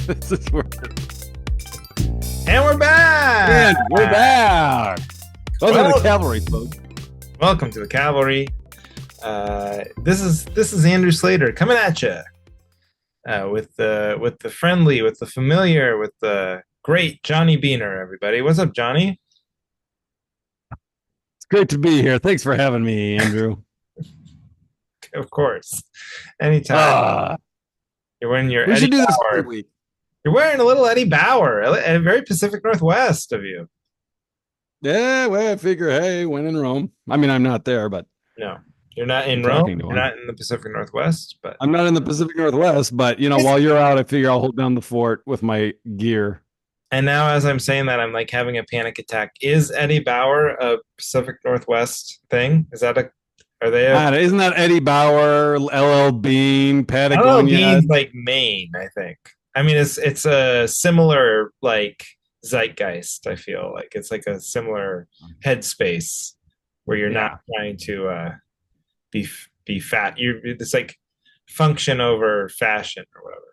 This is where. And we're back. And we're back. Welcome to the cavalry, folks. Welcome to the cavalry. This is Andrew Sleighter coming at you with the friendly, with the familiar, with the great Johnny Beaner. Everybody, what's up, Johnny? It's great to be here. Thanks for having me, Andrew. Of course, anytime. You're wearing your we Eddie should do this Bauer. every week. You're wearing a little Eddie Bauer, a very Pacific Northwest of you. Yeah, well, I figure, hey, when in Rome. I mean, I'm not there, but No, you're not in I'm Rome. talking to You're him. not in the Pacific Northwest, but I'm not in the Pacific Northwest. But you know, while you're out, I figure I'll hold down the fort with my gear. And now, as I'm saying that, I'm like having a panic attack. Is Eddie Bauer a Pacific Northwest thing? Is that are they Isn't that Eddie LL Bean, I don't know, Patagonia? Bean's like Maine, I think. I mean, it's a similar like zeitgeist. I feel like it's like a similar headspace where you're not trying to be fat. It's like function over fashion or whatever.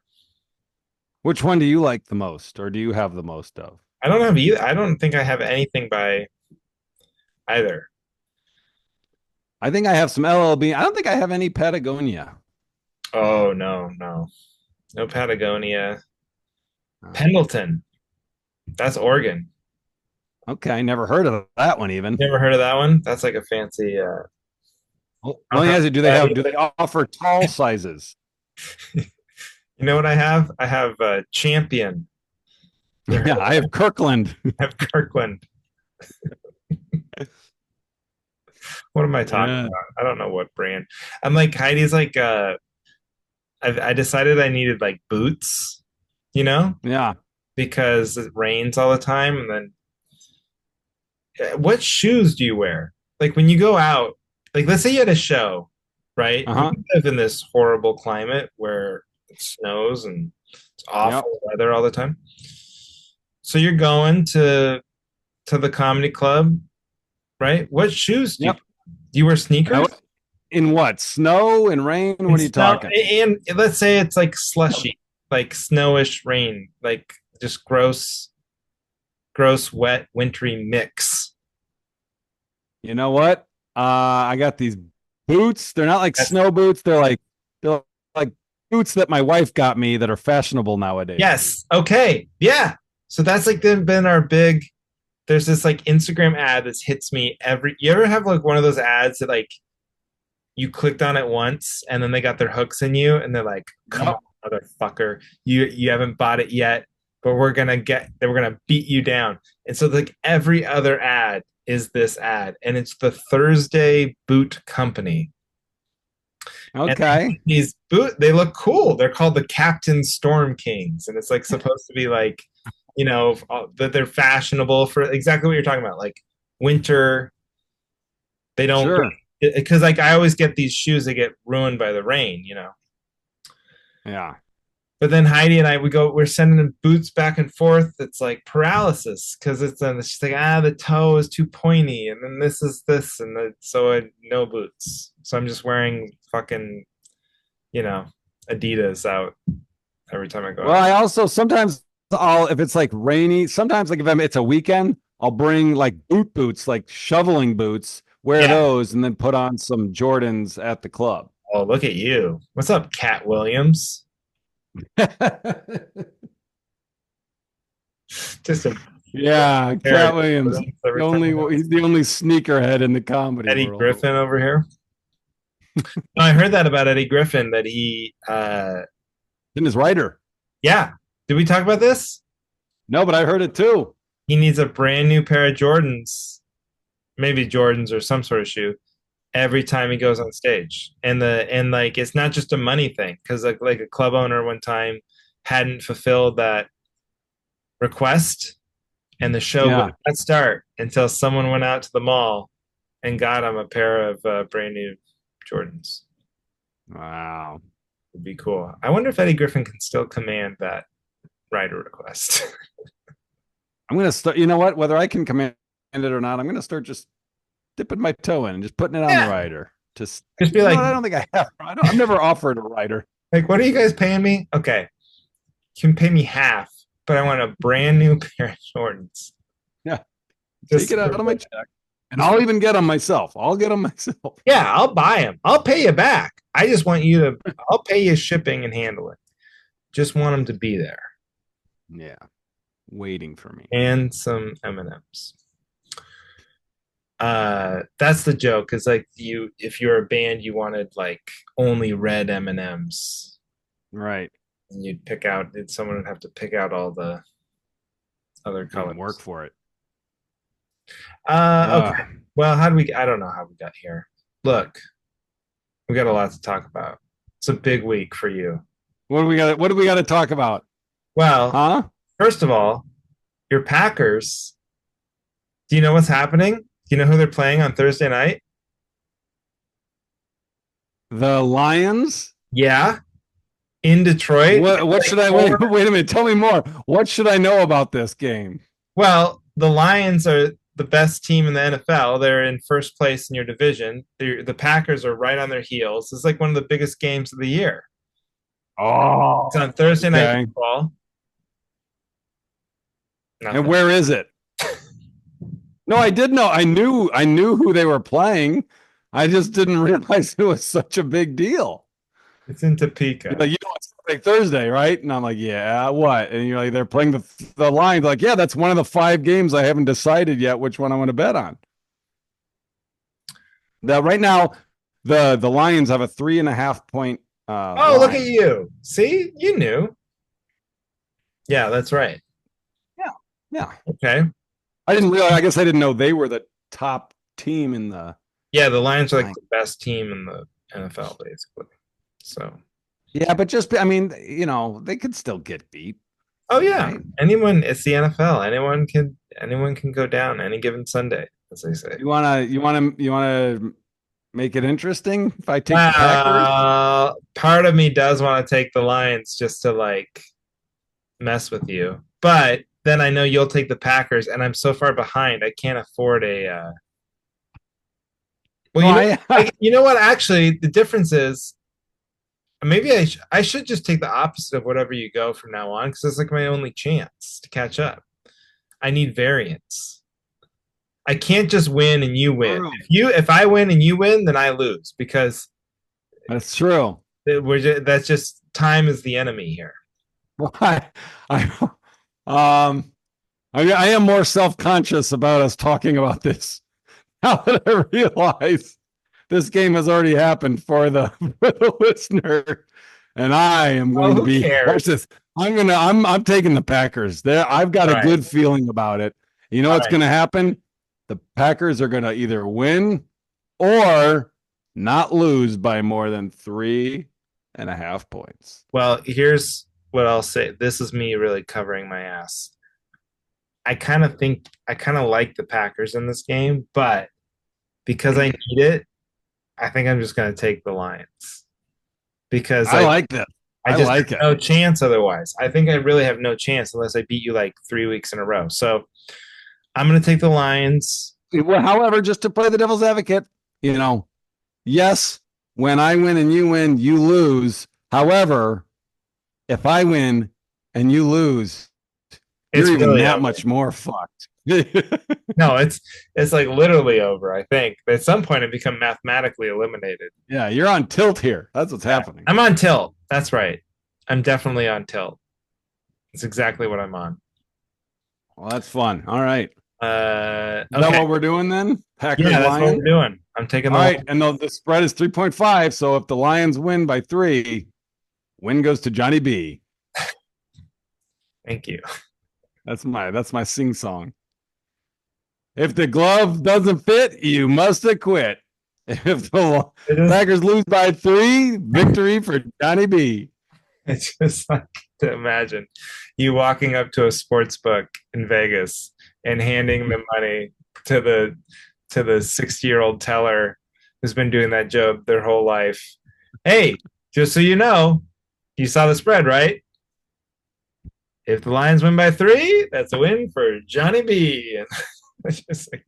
Which one do you like the most, or do you have the most of? I don't have either. I don't think I have anything by either. I think I have some LL Bean. I don't think I have any Patagonia. Oh no Patagonia. Pendleton. That's Oregon. Okay, never heard of that one even. Never heard of that one? That's like a fancy Let me ask you, do they offer tall sizes? You know what I have? I have Champion. Yeah, I have Kirkland. I have Kirkland. What am I talking about? I don't know what brand. I'm like Heidi's like I decided I needed like boots, you know? Yeah. Because it rains all the time. And then what shoes do you wear? Like when you go out, like let's say you had a show, right? Uh-huh. You live in this horrible climate where it snows and it's awful weather all the time. So you're going to the comedy club, right? What shoes do you wear? Sneakers? In what? Snow and rain? What are you talking? And let's say it's like slushy, like snowish rain, like just gross, wet, wintry mix. You know what? I got these boots. They're not like snow boots. They're like boots that my wife got me that are fashionable nowadays. Yes. Okay. Yeah. So that's like been our big. There's this like Instagram ad that hits me you ever have like one of those ads that like you clicked on it once and then they got their hooks in you and they're like, come on, motherfucker, you haven't bought it yet, but we're gonna beat you down. And so like every other ad is this ad, and it's the Thursday Boot Company. Okay. And these they look cool. They're called the Captain Storm Kings, and it's like supposed to be like, you know, that they're fashionable for exactly what you're talking about, like winter. They don't, because like I always get these shoes that get ruined by the rain, you know. Yeah. But then Heidi and we're sending them boots back and forth. It's like paralysis because she's like, the toe is too pointy, and then this, and no boots. So I'm just wearing fucking, you know, Adidas out every time I go. Well, I also sometimes if it's like rainy, sometimes like if it's a weekend, I'll bring like boots, like shoveling boots, wear those, and then put on some Jordans at the club. Oh, look at you. What's up, Cat Williams? Just a Cat Williams. He's the only sneakerhead in the comedy Eddie world. Griffin over here. I heard that about Eddie Griffin, that he in his writer. Yeah. Did we talk about this? No, but I heard it too. He needs a brand new pair of Jordans, maybe Jordans or some sort of shoe, every time he goes on stage. And like it's not just a money thing, because like a club owner one time hadn't fulfilled that request, and the show would not start until someone went out to the mall and got him a pair of brand new Jordans. Wow. Would be cool. I wonder if Eddie Griffin can still command that rider request. I'm going to start, you know what, whether I can command it or not, I'm going to start just dipping my toe in and just putting it on the rider. Just be like, I don't think I have. I've never offered a rider. Like, what are you guys paying me? Okay. You can pay me half, but I want a brand new pair of Jordans. Yeah, take Just it out of my check, and I'll even get them myself. I'll get them myself. yeah, I'll buy them. I'll pay you back. I just want you to. I'll pay you shipping and handling. Just want them to be there Yeah, waiting for me. and some M&Ms. That's the joke. Is like if you're a band, you wanted like only red M&Ms, Right. and you'd pick out. Someone would have to pick out all the other And work colors. for it. Okay. Well, how do we? I don't know how we got here. Look, we got a lot to talk about. It's a big week for you. What do we got? What do we got to talk about? Well, Huh? first of all, your Packers. Do you know what's happening? Do you know who they're playing on Thursday night? The Lions? Yeah, in Detroit. What should I wait? Wait a minute. Tell me more. What should I know about this game? Well, the Lions are the best team in the NFL. They're in first place in your division. The Packers are right on their heels. It's like one of the biggest games of the year. It's Oh, on Thursday night okay. football. And Nothing. where is it? No, I did know. I knew who they were playing. I just didn't realize it was such a big deal. It's in You're Topeka. like, it's like Thursday, right? And I'm like, yeah, what? And you're like, they're playing the Lions. Like, yeah, that's one of the 5 games I haven't decided yet which one I want to bet on. Now, right now, the Lions have a 3.5 point Oh, look at line. you. See? You knew. Yeah, that's right. Yeah, yeah. Okay. I didn't realize. I guess I didn't know they were the top team in the Yeah, the Lions are like line. the best team in the NFL, basically. So, Yeah, but just I mean, they could still get beat, oh yeah, right? anyone. It's the NFL. Anyone can go down any given Sunday, as they say. You wanna make it interesting if I take the Packers? Part of me does want to take the Lions just to like mess with you, but then I know you'll take the Packers, and I'm so far behind. I can't afford a. Well, No, you know what? Actually, the difference is maybe I should just take the opposite of whatever you go from now on because it's like my only chance to catch up. I need variance. I can't just win and you win. true. If I win and you win, then I lose because That's true. that's just time is the enemy here. Why? I um I am more self-conscious about us talking about this now that I realize this game has already happened for the for the listener, and I am Oh, going to who be watch cares? this. I'm taking the Packers. There, I've got All a right, good feeling about it. You know all what's right. going to happen? The Packers are going to either win or not lose by more than 3.5 points. Well, here's what I'll say. This is me really covering my ass. I kind of like the Packers in this game, but because I need it, I think I'm just going to take the Lions because I like like this. I I just like have it. no chance otherwise. I think I really have no chance unless I beat you like 3 weeks in a row. So I'm going to take the Lions. Well, however, just to play the devil's advocate, you know, yes, when I win and you win, you lose. However, if I win and you lose, It's you're even really that over. much more fucked. No, it's like literally over. I think but at some point it become mathematically eliminated. Yeah, you're on tilt here. That's what's Yeah. happening. I'm on tilt. That's right. I'm definitely on tilt. It's exactly what I'm on. Well, that's fun. All right. Is that Okay. what we're doing then? Packers Yeah, that's what we're Lions. doing. I'm taking All the right. line. And the spread is 3.5. So if the Lions win by 3, win goes to Johnny B. Thank you. That's my sing song. If the glove doesn't fit, you must have quit. If the It is Packers lose by 3, victory for Johnny B. it's just like to imagine you walking up to a sports book in Vegas and handing the money to the 60-year-old teller who's been doing that job their whole life. Hey, just so you know, you saw the spread, right? If the Lions win by 3, that's a win for Johnny B. And it's just like,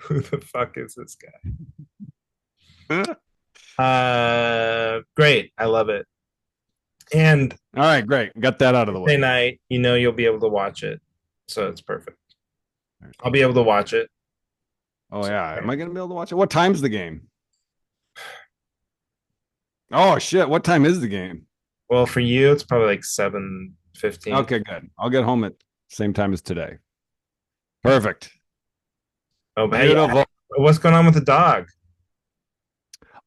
who the fuck is this guy? Great. I love it. And All right, great. Got that out of the Thursday way. night, you'll be able to watch it. So it's perfect. I'll be able to watch it. Oh yeah, am I gonna be able to watch it? What time's the game? Oh shit, what time is the game? Well, for you, it's probably like 7:15. Okay, good. I'll get home at same time as today. Perfect. Oh, but hey, yeah. Beautiful. What's going on with the dog?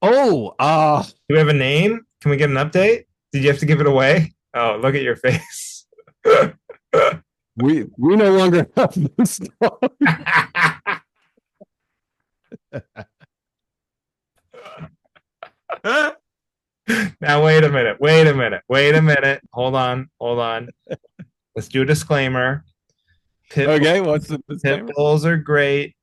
Oh, Do we have a name? Can we get an update? Did you have to give it away? Oh, look at your face. we no longer have this dog. Now, wait a minute. Wait a minute. Wait a minute. Hold on. Hold on. Let's do a disclaimer. Pit Okay, what's the pit disclaimer? bulls are great.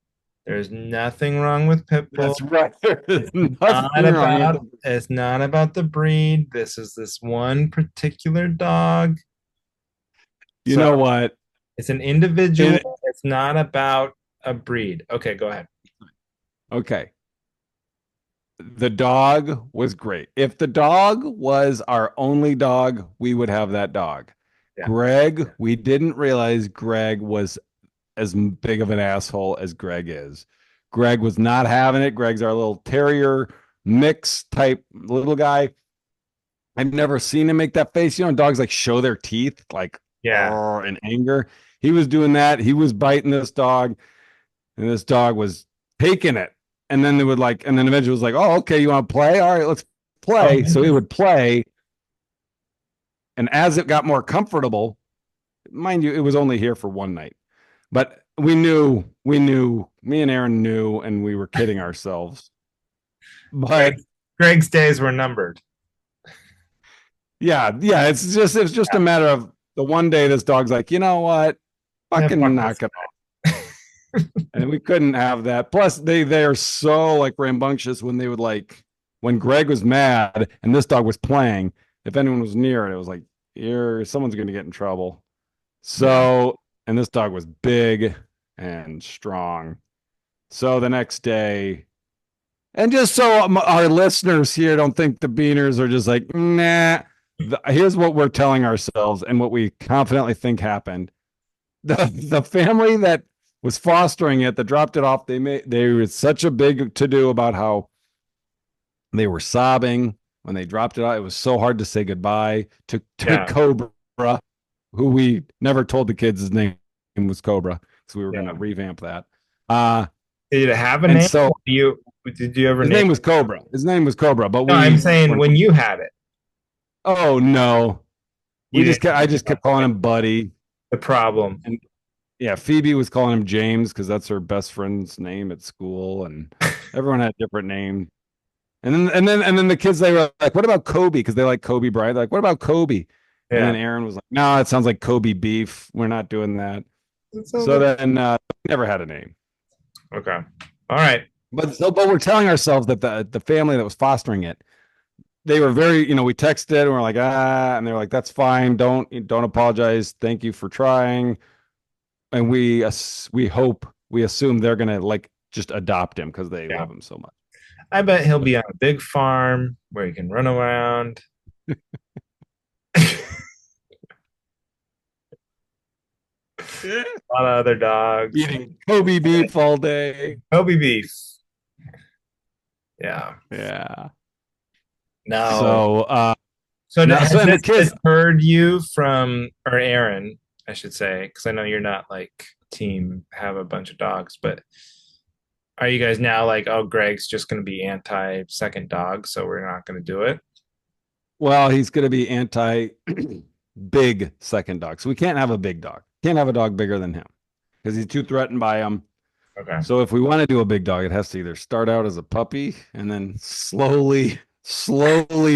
There's nothing wrong with pit bulls. That's right. There's Not nothing wrong with about it. it's not about the breed. This is this one particular dog. You So know what? it's an individual. It, It's not about a breed. Okay, go ahead. okay. The dog was great. If the dog was our only dog, we would have that dog. Yeah. Greg, we didn't realize Greg was as big of an asshole as Greg is. Greg was not having it. Greg's our little terrier mix type little guy. I've never seen him make that face. You know, dogs like show their teeth like Yeah. in anger. He was doing that. He was biting this dog, and this dog was taking it. And then they would like, and then eventually was like, "Oh, okay, you want to play? All right, let's Oh, play." So he would play, and as it got more comfortable, mind you, it was only here for one night, but me and Aaron knew, and we were kidding ourselves. But Greg's days were numbered. yeah, it's just a matter of the one day this dog's like, you know what, Yeah, fucking fuck this. knock it off, and we couldn't have that. Plus, they are so like rambunctious when they would like when Greg was mad and this dog was playing. If anyone was near it, it was like, here, someone's gonna get in trouble. Yeah. So, and this dog was big and strong. So the next day, and just so our listeners here don't think the Beaners are just like, nah, here's what we're telling ourselves and what we confidently think happened. The family that was fostering it, that dropped it off, they were such a big to do about how they were sobbing when they dropped it out. It was so hard to say goodbye to Yeah. Cobra, who we never told the kids his name was Cobra, because we were going to Yeah. revamp that. Uh, Did it have a and name? so Did you ever his name name it? was Cobra. His name was Cobra, but No, I'm we saying when when you had it, oh no, you didn't I think just about kept calling him Buddy, the problem. and yeah, Phoebe was calling him James because that's her best friend's name at school, and everyone had a different name. And then the kids, they were like, "What about Kobe?" Because they like Kobe Bryant. They're like, "What about Kobe?" And Yeah. then Aaron was like, "No, it sounds like Kobe beef. We're not doing that." It sounds So like then never had a name. okay. All right. But we're telling ourselves that the family that was fostering it, they were very, we texted and we're like, and they're like, that's fine. Don't apologize. Thank you for trying. And we assume they're gonna like just adopt him because they Yeah. love him so much. I bet he'll be on a big farm where he can run around. A lot of other dogs. Eating Kobe beef all day. Kobe beef. Yeah. Yeah. No. So So now has so and the this kids, deterred you from, or Aaron, I should say, because I know you're not like team have a bunch of dogs, but are you guys now like, oh, Greg's just going to be anti second dog, so we're not going to do it? well, he's gonna be anti big second dog. So we can't have a big dog. Can't have a dog bigger than him because he's too threatened by him. Okay. So if we want to do a big dog, it has to either start out as a puppy and then slowly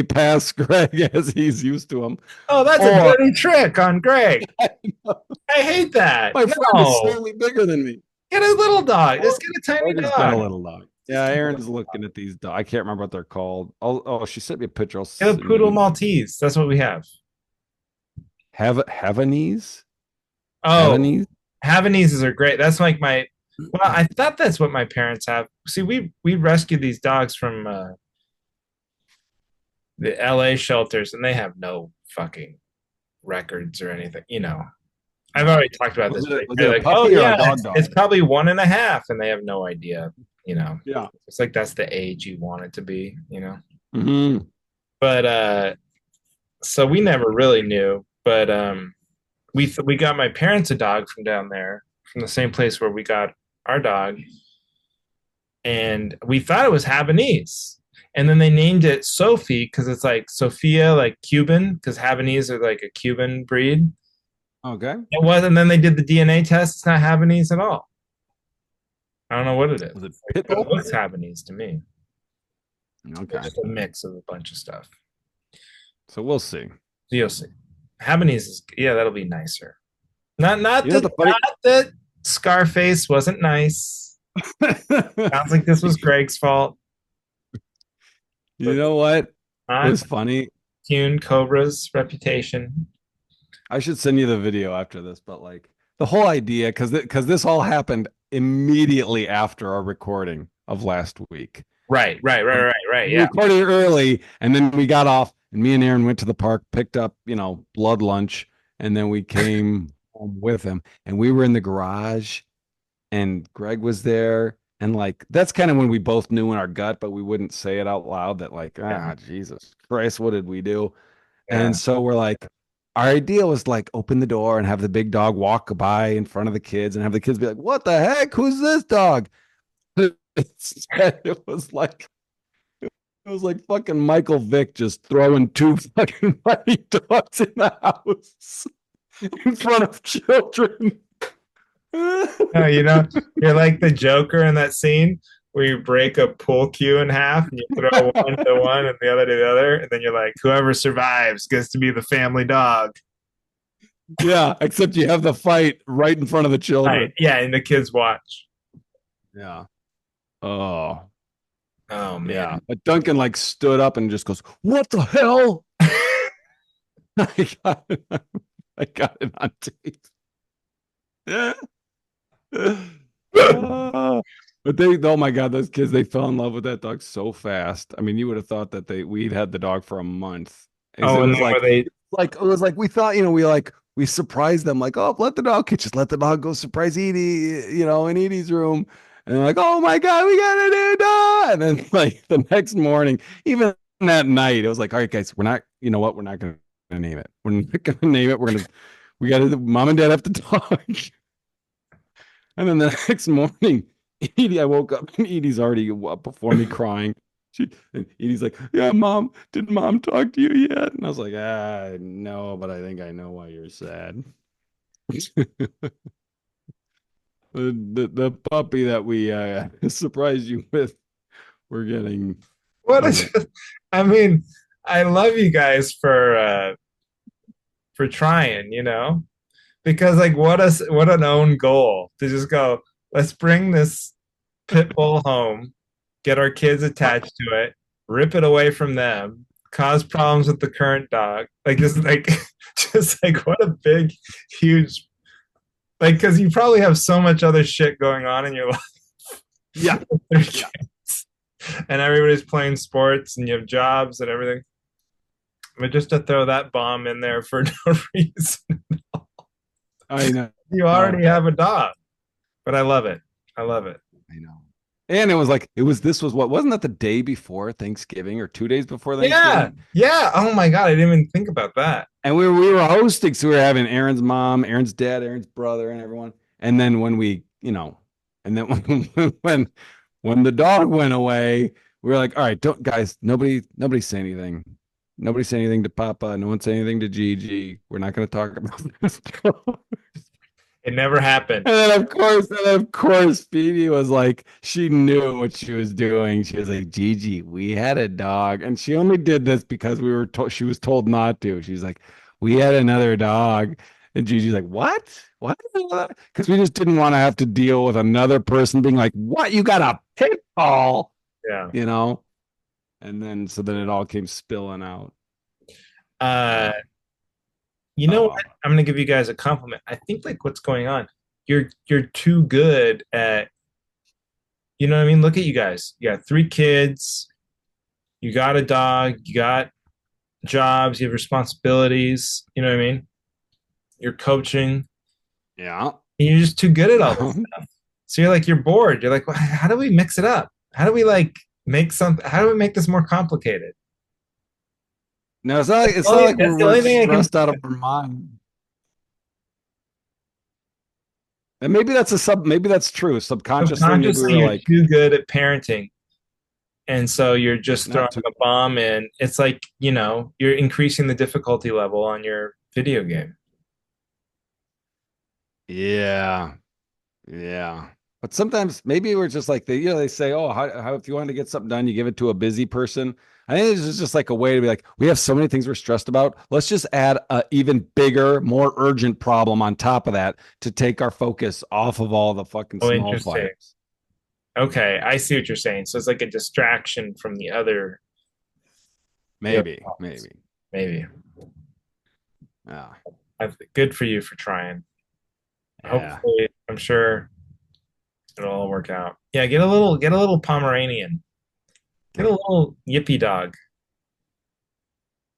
pass Greg as he's used to him. Oh, that's a Or dirty trick on Greg. I hate that. my friend is No, slightly bigger than me. get a little dog. Just get a tiny Or just get a dog. little dog. Yeah, Aaron's looking at these dogs. I can't remember what they're called. Oh, she sent me a picture. I'll Get a send poodle you. Maltese. That's what we have. Havanese? Oh, Havanese? Havaneses are great. That's like my. Well, I thought that's what my parents have. See, we rescued these dogs from the LA shelters, and they have no fucking records or anything. I've Yeah. already talked about this, but Was it they're a like, oh puppy or a yeah, dog it's dog? probably 1.5, and they have no idea. You know, Yeah. it's like that's the age you want it to be. Hmm. But so we never really knew. But we got my parents a dog from down there, from the same place where we got our dog, and we thought it was Havanese. And then they named it Sophie because it's like Sophia, like Cuban, because Havanese are like a Cuban breed. Okay. It was, and then they did the DNA test. It's not Havanese at all. I don't know what it is. Was it It Pitbull? looks Havanese to me. It's Okay. just a mix of a bunch of stuff. So we'll see. So you'll see. Habanese is, yeah, that'll be nicer. Not You know the funny not that Scarface wasn't nice. Sounds like this was Greg's fault. You But know what not was funny? Kuhn Cobra's reputation. I should send you the video after this, but like the whole idea, because this all happened immediately after our recording of last week. Right. We Yeah. recorded early, and then we got off, and me and Aaron went to the park, picked up, blood lunch, and then we came home with him, and we were in the garage, and Greg was there, and like that's kind of when we both knew in our gut, but we wouldn't say it out loud that like, Yeah. Jesus Christ, what did we do? Yeah. And so we're like, our idea was like open the door and have the big dog walk by in front of the kids and have the kids be like, "What the heck? Who's this dog?" Instead, it was like fucking Michael Vick just throwing two fucking mighty dogs in the house in front of children. No, you're like the Joker in that scene where you break a pool cue in half and you throw one to one and the other to the other, and then you're like, whoever survives gets to be the family dog. Yeah, except you have the fight right in front of the Right. children. Yeah, and the kids watch. Yeah. Oh, Oh yeah. man. But Duncan like stood up and just goes, "What the hell?" I got it. I got it on tape. Yeah. But oh my God, those kids, they fell in love with that dog so fast. I mean, you would have thought that we'd had the dog for a month. As Oh, it and was then were they? it was like we thought, we surprised them, like, oh, let the dog just let the dog go surprise Edie, in Edie's room. And they're like, oh my God, we got a new dog. And then like the next morning, even that night, it was like, all right, guys, we're not, you know what, we're not gonna name it. We're not gonna name it. We gotta mom and dad have to talk. And then the next morning, I woke up and Edie's already up before me crying. And Edie's like, "Yeah, mom, did mom talk to you yet?" And I was like, no, but I think I know why you're sad. The puppy that we surprised you with, we're getting. What Uh, is? I mean, I love you guys for trying. Because like what an own goal to just go. Let's bring this pit bull home, get our kids attached to it, rip it away from them, cause problems with the current dog. Like just like just like what a big, huge like because you probably have so much other shit going on in your life. yeah, yeah, And everybody's playing sports and you have jobs and everything. But just to throw that bomb in there for no reason. I know. You already have a dog. But I love it. I love it. I know. And it was like this was what wasn't that the day before Thanksgiving or 2 days before Yeah. Thanksgiving? Yeah. Oh my God. I didn't even think about that. And we were hosting, so we were having Aaron's mom, Aaron's dad, Aaron's brother, and everyone. And then when and then when the dog went away, we were like, all right, don't guys, nobody say anything. Nobody say anything to Papa. No one say anything to Gigi. We're not going to talk about this. It never happened. And then of course, Phoebe was like, she knew what she was doing. She was like, Gigi, we had a dog, and she only did this because we were told. She was told not to. She's like, we had another dog, and Gigi's like, what? What? Because we just didn't want to have to deal with another person being like, what? You got a pit bull, Yeah. you know? And then so then it all came spilling out. Uh, Uh, you know oh, what? I'm gonna give you guys a compliment. I think like what's going on. You're too good at, what I mean? Look at you guys. You got 3 kids, you got a dog, you got jobs, you have responsibilities, you know what I mean? You're coaching, Yeah. and you're just too good at all this stuff. So you're bored. You're like, well, how do we mix it up? How do we like make something? How do we make this more complicated? No, it's not like That's the we're only thing I can. stressed out of our mind. And maybe that's true. Subconsciously, maybe we Subconsciously, were you're like, too good at parenting, and so you're just throwing not too. a bomb in. It's like you're increasing the difficulty level on your video game. Yeah. Yeah. But sometimes maybe we're just like they say, oh, how if you want to get something done, you give it to a busy person. I think it's just like a way to be like, we have so many things we're stressed about. Let's just add a even bigger, more urgent problem on top of that to take our focus off of all the fucking Oh, small interesting. fires. Okay, I see what you're saying. So it's like a distraction from the other Maybe, problems. maybe. Maybe. Yeah. Good for you for trying. Yeah. Hopefully, I'm sure it'll all work out. Yeah, get a little Pomeranian. Get a Right. little yippy dog.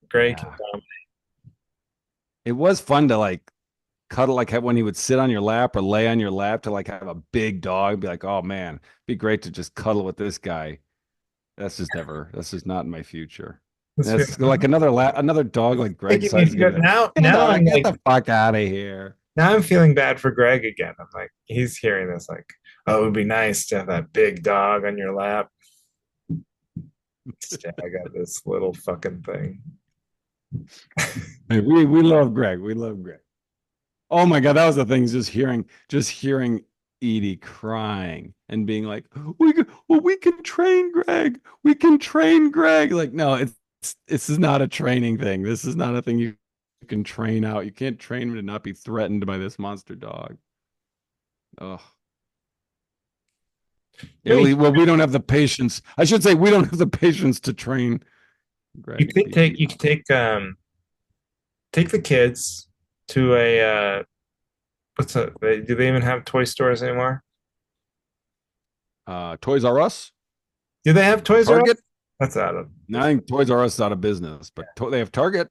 Greg can Yeah. dominate. It was fun to like cuddle like when he would sit on your lap or lay on your lap to like have a big dog. Be like, oh man, be great to just cuddle with this guy. That's just not in my future. This That's feels- like another dog like Greg making me size to feel get now. get Now I'm get like the fuck out of here. now I'm feeling bad for Greg again. I'm like he's hearing this like, oh, it would be nice to have that big dog on your lap. Instead, I got this little fucking thing. Hey, we love Greg. We love Greg. Oh my God, that was the thing. Just hearing Edie crying and being like, we can train Greg. We can train Greg. Like, no, this is not a training thing. This is not a thing you can train out. You can't train him to not be threatened by this monster dog. Oh, Maybe well, we don't have the patience. I should say we don't have the patience to train you Greg to could be, take you could take the kids to a do they even have toy stores anymore? Toys R Us, Do they have Toys R Us? Target. That's out of No, I think Toys R Us is out of business, but they have Target.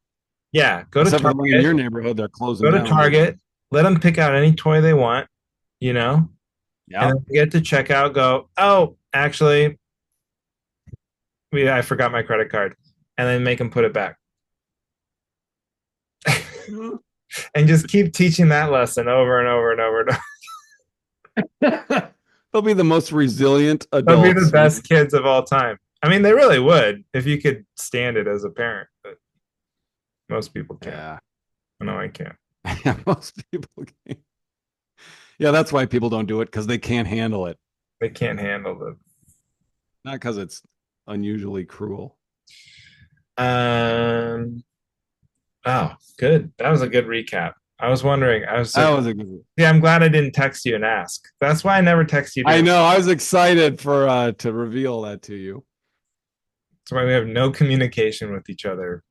yeah. Go to Except for the one in Target. your neighborhood, they're closing Go to down. Target. Let them pick out any toy they want, you know, and Yep. then get to checkout. Go. Oh, actually, I forgot my credit card, and then make them put it back, and just keep teaching that lesson over and over and over and over. They'll be the most resilient They'll be the adults. best kids of all time. I mean, they really would if you could stand it as a parent, but most people can't. Yeah. No, I can't. Yeah, most people can. Yeah, that's why people don't do it because they can't handle it. They can't handle the. Not because it's unusually cruel. Um. Oh, good. That was a good recap. I was wondering. I was That like, was a good. yeah, I'm glad I didn't text you and ask. That's why I never text you I during. know. I was excited for to reveal that to you. That's why we have no communication with each other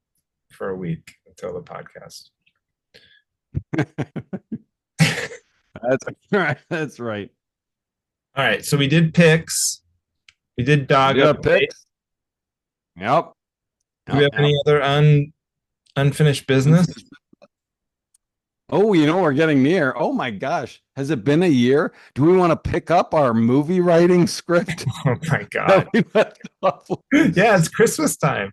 for a week until the podcast. That's right. That's right. All right, so we did picks. We did dog Yeah, update. picks. Yep. Do we Yep. have Yep. any other unfinished business? Unfinished. Oh, we're getting near. Oh my gosh. Has it been a year? Do we want to pick up our movie writing script Oh my god. that we left off? Yeah, it's Christmas time.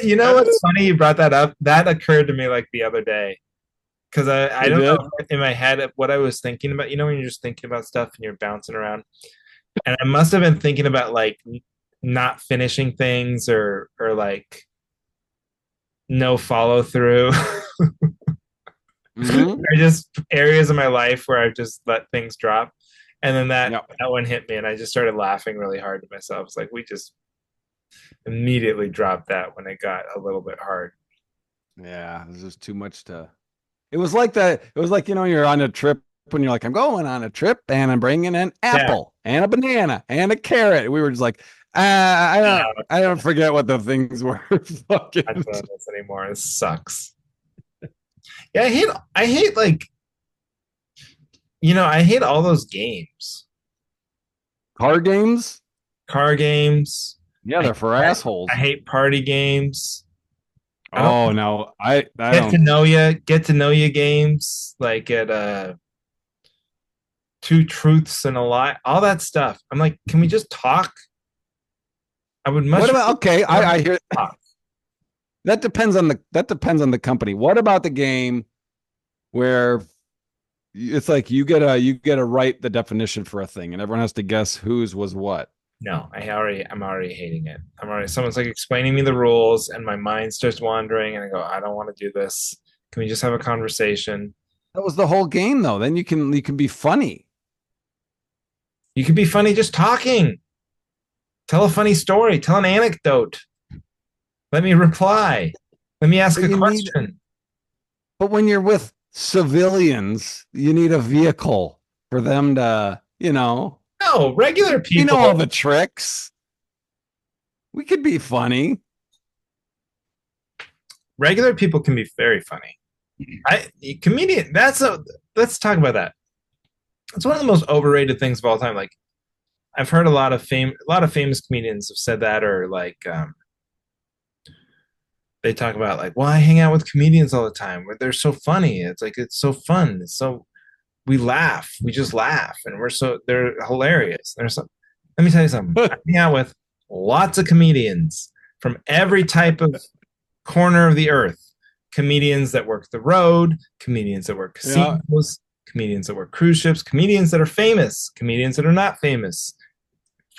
You know what's funny? You brought that up. That occurred to me like the other day because I It don't did? know in my head what I was thinking about. You know, when you're just thinking about stuff and you're bouncing around, and I must have been thinking about like not finishing things or like no follow through. Mm-hmm. Or just areas of my life where I've just let things drop. And then that Yep. that one hit me and I just started laughing really hard to myself. It's like we just immediately dropped that when it got a little bit hard. Yeah, there's just too much to. It was like that. It was like, you're on a trip when you're like, I'm going on a trip and I'm bringing an Yeah. apple and a banana and a carrot. We were just like, I don't forget what the things were. Fucking. Not doing this anymore. This sucks. Yeah, I hate like I hate all those games. Car games? Car games, Yeah, they're for I assholes. hate party games. I don't Oh no, I get to don't. know you, get to know you games like at two truths and a lie, all that stuff. I'm like, can we just talk? I would much What about okay? rather I hear talk. that depends on the company. What about the game where it's like you get to write the definition for a thing, and everyone has to guess whose was what? No, I'm already hating it. I'm already someone's like explaining me the rules and my mind starts wandering and I go, I don't want to do this. Can we just have a conversation? That was the whole game, though. Then you can be funny. You could be funny just talking. Tell a funny story, tell an anecdote. Let me reply. Let me ask But a you need, question. but when you're with civilians, you need a vehicle for them to, No, regular we know all people, the tricks. We could be funny. regular people can be very funny. I comedian. Let's talk about that. It's one of the most overrated things of all time. Like I've heard a lot of famous comedians have said that, or like they talk about like, well, I hang out with comedians all the time where they're so funny. It's like it's so fun. It's so we laugh, we just laugh, and they're hilarious. Let me tell you something. I hang out with lots of comedians from every type of corner of the earth. Comedians that work the road, comedians that work Yeah. casinos, comedians that work cruise ships, comedians that are famous, comedians that are not famous,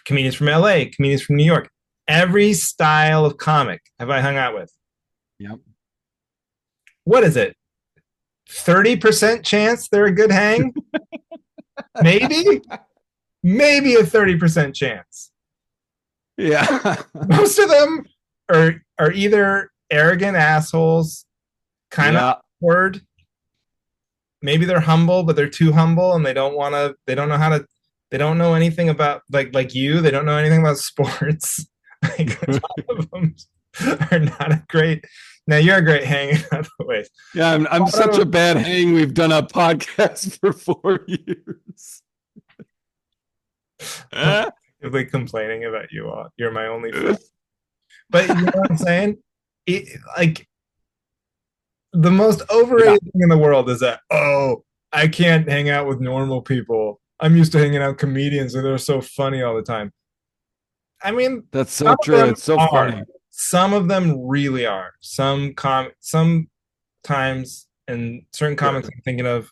comedians from LA, comedians from New York. Every style of comic have I hung out with. Yep. What is it? 30% chance they're a good hang? Maybe? Maybe a 30% chance. Yeah. Most of them are either arrogant assholes, kind of Yeah. awkward. Maybe they're humble, but they're too humble and they don't know how to they don't know anything about like you, they don't know anything about sports. Like a lot of them are not a great now you're a great hang in other ways. Yeah. I'm such a bad hang. We've done a podcast for 4 years. Actively complaining about you all. You're my only friend. But you know what I'm saying? Like the most Yeah. overrated thing in the world is that, oh, I can't hang out with normal people. I'm used to hanging out with comedians and they're so funny all the time. I mean, That's some so of true. them It's so are. funny. Some of them really are. Sometimes and certain comics I'm thinking of,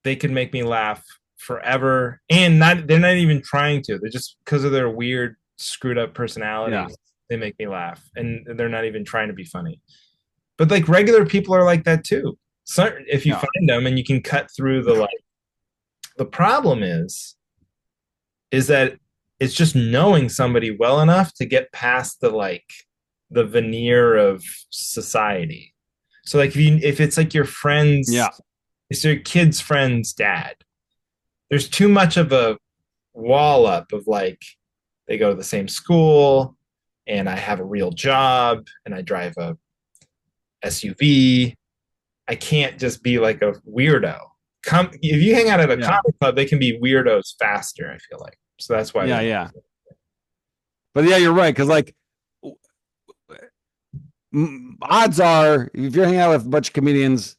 they could make me laugh forever. And not they're not even trying to. They're just because of their weird, screwed up Yeah. personalities, they make me laugh. And they're not even trying to be funny. But like regular people are like that too. So if you Yeah. find them and you can cut through the problem is that it's just knowing somebody well enough to get past the veneer of society. So like if it's like your friend's Yeah. it's your kid's friend's dad, there's too much of a wall up of like they go to the same school and I have a real job and I drive a SUV. I can't just be like a weirdo. If you hang out at a Yeah. comedy club, they can be weirdos faster, I feel like. So that's why Yeah. there's Yeah. But yeah, you're right. Because like odds are, if you're hanging out with a bunch of comedians,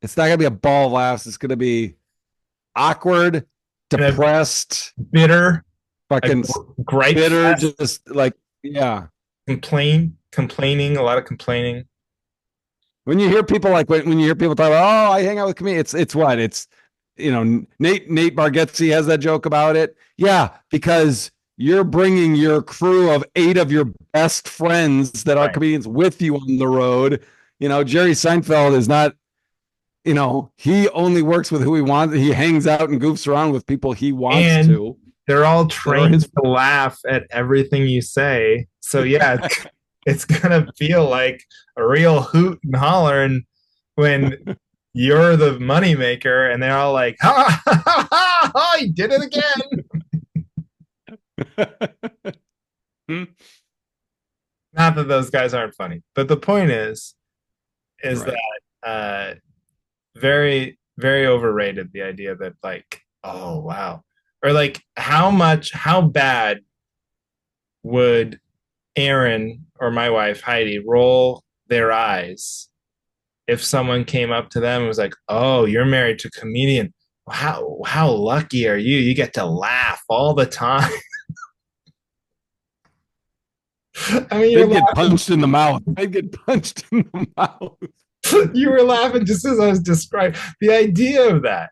it's not gonna be a ball of laughs. It's gonna be awkward, a depressed, bitter, a fucking gripe bitter, fest, just like yeah. complaining, a lot of complaining. When you hear people when you hear people talk about, oh, I hang out with comedians, it's what? It's Nate Bargatze has that joke about it. Yeah, because you're bringing your crew of 8 of your best friends that are Right. comedians with you on the road. Jerry Seinfeld is not, he only works with who he wants. He hangs out and goofs around with people he wants And to they're all that are trained his. to laugh at everything you say. So yeah, it's gonna feel like a real hoot and holler and when you're the moneymaker and they're all like, ha ha ha ha, ha he did it again. Not that those guys aren't funny, but the point is Right. that very, very overrated the idea that like, oh wow. Or like how bad would Aaron or my wife Heidi roll their eyes if someone came up to them and was like, "Oh, you're married to a comedian. How lucky are you? You get to laugh all the time." I mean, They'd get punched in the mouth. They'd get punched in the mouth. you were laughing just as I was describing the idea of that.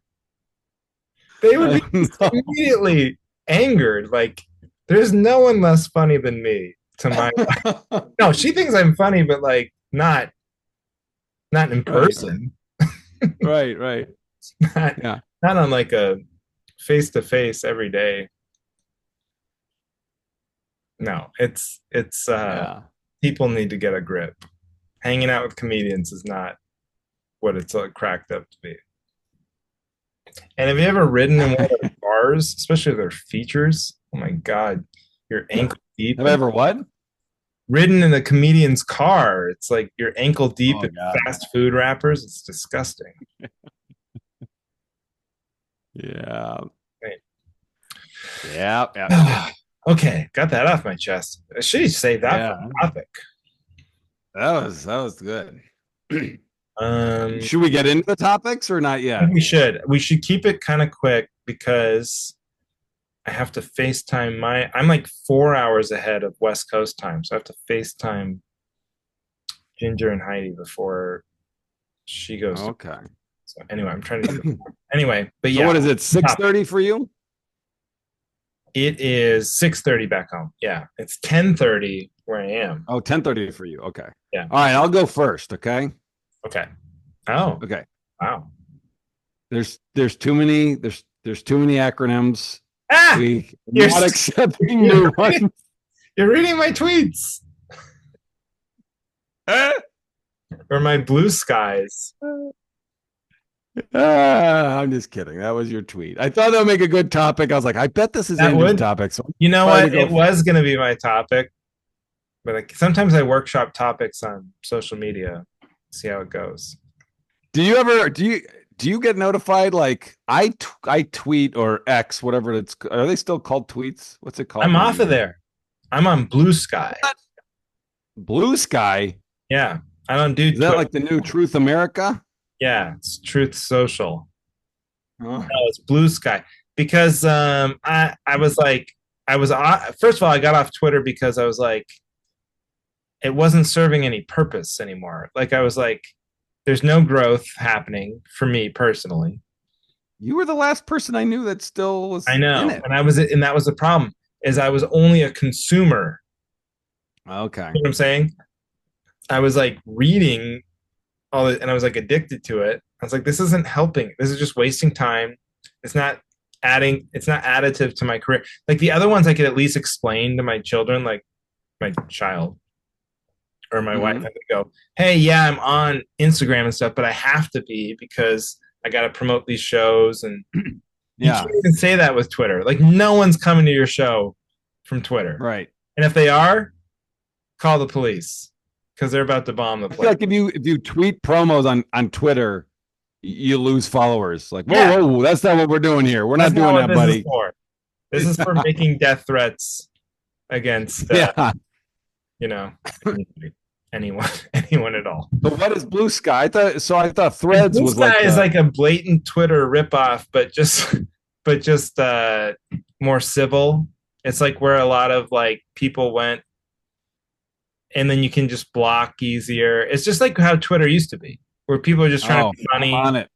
They would be immediately angered. Like, there's no one less funny than me to my wife. No, she thinks I'm funny, but like not in Right, person. right, right. not, Yeah, not on like a face to face every day. No, it's yeah. people need to get a grip. Hanging out with comedians is not what it's cracked up to be. And have you ever ridden in one of their cars, especially their features? Oh my God, you're ankle deep Have I and ever what? ridden in a comedian's car. It's like you're ankle deep Oh in God. fast food wrappers. It's disgusting. Yeah. Right. Yeah. Yeah. Okay, got that off my chest. I should save that for Yeah. the topic. That was good. I Should we get into the topics or not think yet? we should. We should keep it kind of quick because I have to FaceTime I'm like 4 hours ahead of West Coast time, so I have to FaceTime Ginger and Heidi before she goes to. Okay. So anyway, I'm trying to do it. Anyway, but So yeah, what is it? 6:30 for you? it is 6:30 back home. Yeah, it's 10:30 where I am. Oh, 10:30 for you. Okay. Yeah. All right, I'll go first, okay? Okay. Oh, Okay. wow. There's too many there's too many acronyms. Ah, We you're not accepting you're new ones. you're reading my tweets or my blue skies. I'm just kidding. That was your tweet. I thought that would make a good topic. I was like, I bet this is That Andrew's would, topic. So you know try to what? go. It was going to be my topic, but sometimes I workshop topics on social media. See how it goes. Do you get notified? Like I tweet or X, whatever it's, are they still called tweets? What's it called I'm when off you of there. I'm on Blue Sky. Blue Sky? Yeah, I don't do Is that Twitter. like the new Truth America? Yeah, it's Truth Social. Oh, No, it's Blue Sky because I was like I was first of all I got off Twitter because I was like it wasn't serving any purpose anymore. Like I was like there's no growth happening for me personally. you were the last person I knew that still I was in know, it. and that was the problem is I was only a consumer. Okay. You know what I'm saying? I was like reading all it, and I was like addicted to it. I was like, this isn't helping. This is just wasting time. It's not adding. It's not additive to my career. Like the other ones, I could at least explain to my children, like my child or my wife. Mhm. I could go, hey, yeah, I'm on Instagram and stuff, but I have to be because I got to promote these shows. And you Yeah. can't even say that with Twitter. Like no one's coming to your show from Twitter. Right. And if they are, call the police because they're about to bomb the I feel place. like if you tweet promos on Twitter, you lose followers. Like, Yeah. whoa, that's not what we're doing here. We're That's not doing not what that, this buddy. is for. This is for making death threats against, Yeah. you know, anyone, anyone at all. But what is Blue Sky? I thought And Threads Blue was like Sky is like a blatant Twitter ripoff, but just more civil. It's like where a lot of like people went, and then you can just block easier. It's just like how Twitter used to be, where people are just trying to be I'm funny. on it.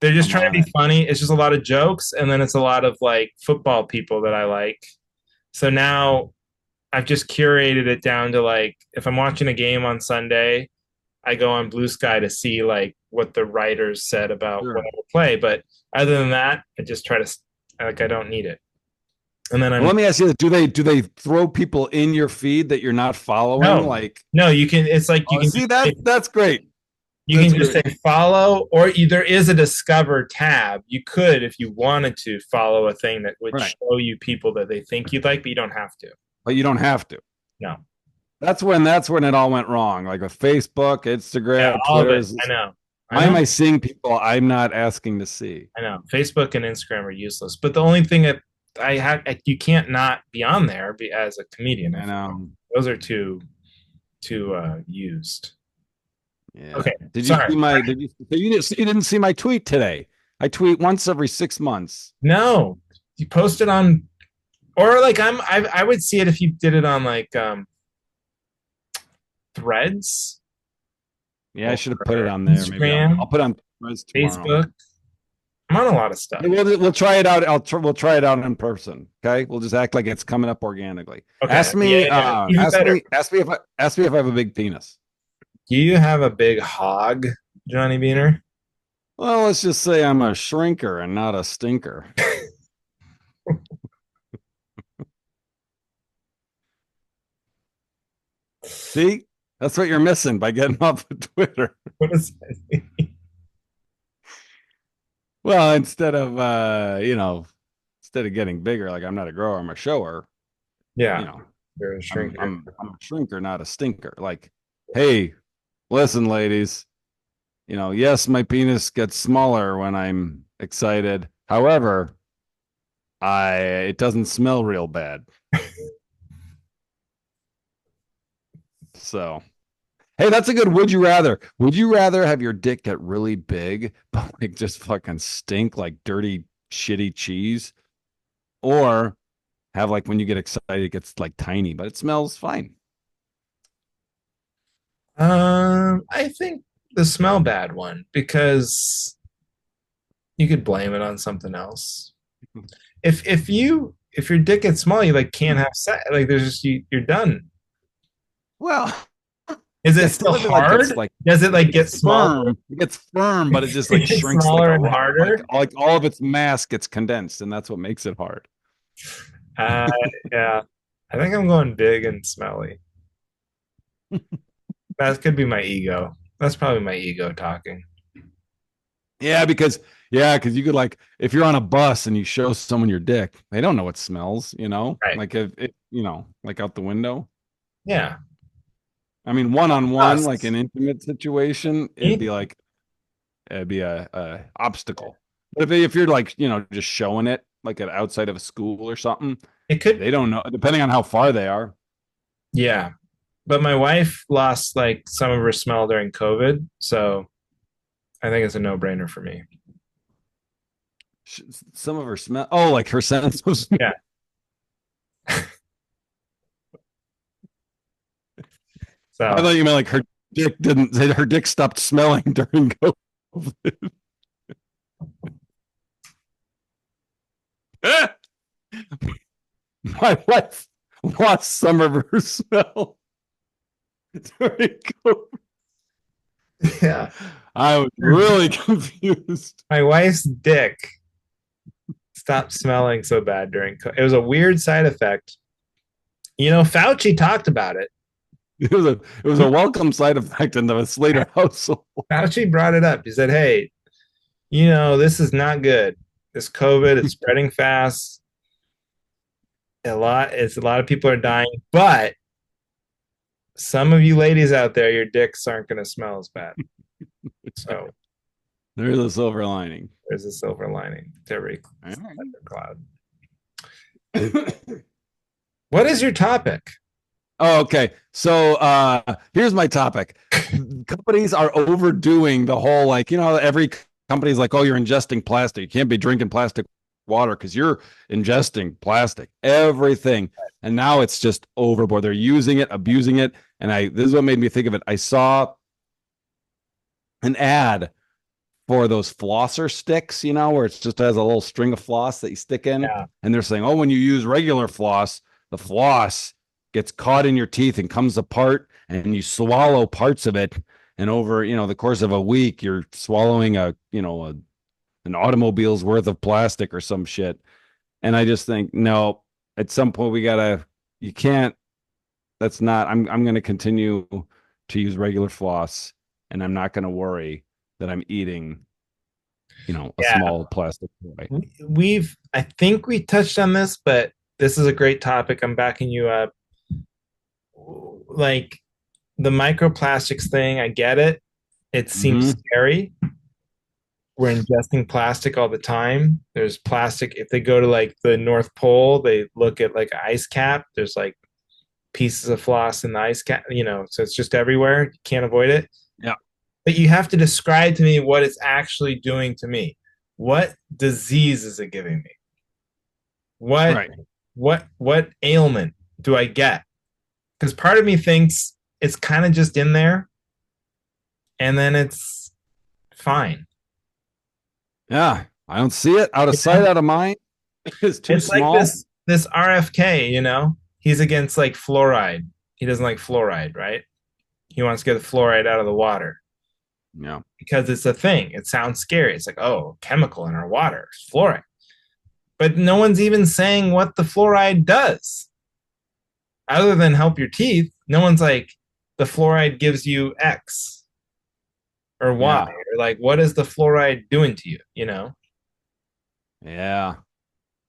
They're just I'm trying to on be funny. It's just a lot of jokes, and then it's a lot of like football people that I like. So now I've just curated it down to like if I'm watching a game on Sunday, I go on Blue Sky to see like what the writers said about Sure. what I will play. But other than that, I just try to like I don't need it. And then Well, let me ask you this. Do they throw people in your feed that you're not following? no, Like, no, you can. It's like you can see that's great. you That's can just great. say follow, or there is a discover tab. You could, if you wanted to, follow a thing that would Right. show you people that they think you'd like, but you don't have to. But you don't have to. No, That's when it all went wrong. Like with Facebook, yeah, Instagram, all of Twitter. it. I know. Why am I seeing people I'm not asking to see? I know. Facebook and Instagram are useless. But the only thing that you can't not be on there as a comedian. I I feel like know. those are too used. Yeah. Okay, Did you sorry. see my? Did you? You didn't see my tweet today? I tweet once every 6 months. No, you post it on, or like I would see it if you did it on like Threads Yeah, I or should have put it on there. Maybe I'll Instagram, put it on Threads tomorrow. Facebook. I'm on a lot of stuff. Yeah, we'll try it out. We'll try it out in person. Okay, we'll just act like it's coming up organically. Okay, yeah, yeah, even better. Ask me if I have a big penis. Do you have a big hog, Johnny Beaner? Well, let's just say I'm a shrinker and not a stinker. See, that's what you're missing by getting off of Twitter. What is that? Well, instead of getting bigger, like I'm not a grower, I'm a shower. You Yeah, know, you're a shrinker. I'm a shrinker, not a stinker. Like, hey, listen, ladies. Yes, my penis gets smaller when I'm excited. However, I it doesn't smell real bad. So, hey, that's a good would you rather. Would you rather have your dick get really big, but like just fucking stink like dirty, shitty cheese? Or have like when you get excited, it gets like tiny, but it smells fine. I think the smell bad one because you could blame it on something else. If your dick gets small, you like can't have sex. Like there's just you're done. Well, Is it yeah, still what if it like gets hard? like Does it like get it's smaller? firm? It gets firm, but it just like It gets shrinks like smaller a and rock. Like harder. like all of its mass gets condensed, and that's what makes it hard. Uh, yeah, I think I'm going big and smelly. That could be my ego. That's probably my ego talking. Yeah, because you could like if you're on a bus and you show someone your dick, they don't know what smells, Right. like if it, like out the window. Yeah. I mean, one on one, like Us. an intimate situation, it'd be a obstacle. But if you're like, just showing it like at outside of a school or something, It could. they don't know, depending on how far they are. Yeah. But my wife lost like some of her smell during COVID, so I think it's a no-brainer for me. Some of her smell, oh, like her sense of smell. Yeah. I So thought you meant like her dick stopped smelling during COVID. My wife lost some of her smell during COVID. yeah. I was really confused. My wife's dick stopped smelling so bad during COVID. It was a weird side effect. Fauci talked about it. It was a welcome side effect in the Sleighter household. Fauci brought it up. He said, "Hey, this is not good. This COVID is spreading fast. A lot of people are dying, but some of you ladies out there, your dicks aren't going to smell as bad." So There's a silver lining. there's a silver lining to every All cloud. right. What is your topic? Oh, okay. So here's my topic. Companies are overdoing the whole like, every company's like, oh, you're ingesting plastic. You can't be drinking plastic water because you're ingesting plastic, everything. And now it's just overboard. They're using it, abusing it. And this is what made me think of it. I saw an ad for those flosser sticks, where it just has a little string of floss that you stick in. Yeah. And they're saying, oh, when you use regular floss, the floss gets caught in your teeth and comes apart and you swallow parts of it. And over, the course of a week, you're swallowing an automobile's worth of plastic or some shit. And I just think, no, at some point you can't, I'm going to continue to use regular floss and I'm not going to worry that I'm eating, a Yeah. small plastic toy. I think we touched on this, but this is a great topic. I'm backing you up. Like the microplastics thing, I get it. It seems Mhm. scary. we're ingesting plastic all the time. There's plastic. If they go to like the North Pole, they look at like an ice cap. There's like pieces of floss in the ice cap, so it's just everywhere. You can't avoid it. Yeah. But you have to describe to me what it's actually doing to me. What disease is it giving me? What Right. what ailment do I get? Because part of me thinks it's kind of just in there and then it's fine. Yeah. I don't see it. Out of You sight, know? out of mind. It's too It's like small. this RFK, he's against like fluoride. He doesn't like fluoride, right? He wants to get the fluoride out of the water Yeah. because it's a thing. It sounds scary. It's like, oh, chemical in our water, fluoride. But no one's even saying what the fluoride does other than help your teeth. No one's like, the fluoride gives you X or Y, Yeah. or like, what is the fluoride doing to you? Yeah.